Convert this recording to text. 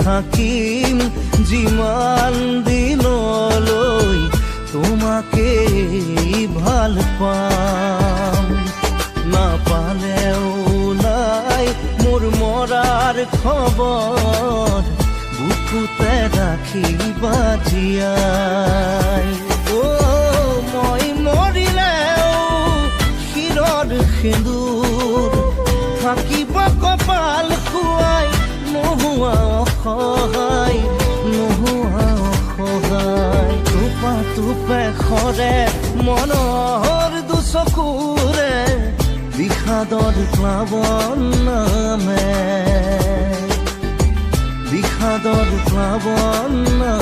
থাকিম যিমান দিনলৈ তোমাকে ভাল পাম। নাপালেও নাই মোৰ মৰাৰ খবৰ, বুকুতে ৰাখিবা জীয়াই। মই মৰিলেও শিৰৰ সেন্দুৰ থাকিব কপাল খুৱাই, নোহোৱা অসহায় নোহোৱা অসহায়। টোপা টোপে সৰে মনৰ দুচকুৰে, বিষাদৰ প্লাৱন নামে বিষাদৰ প্লাৱন নামে।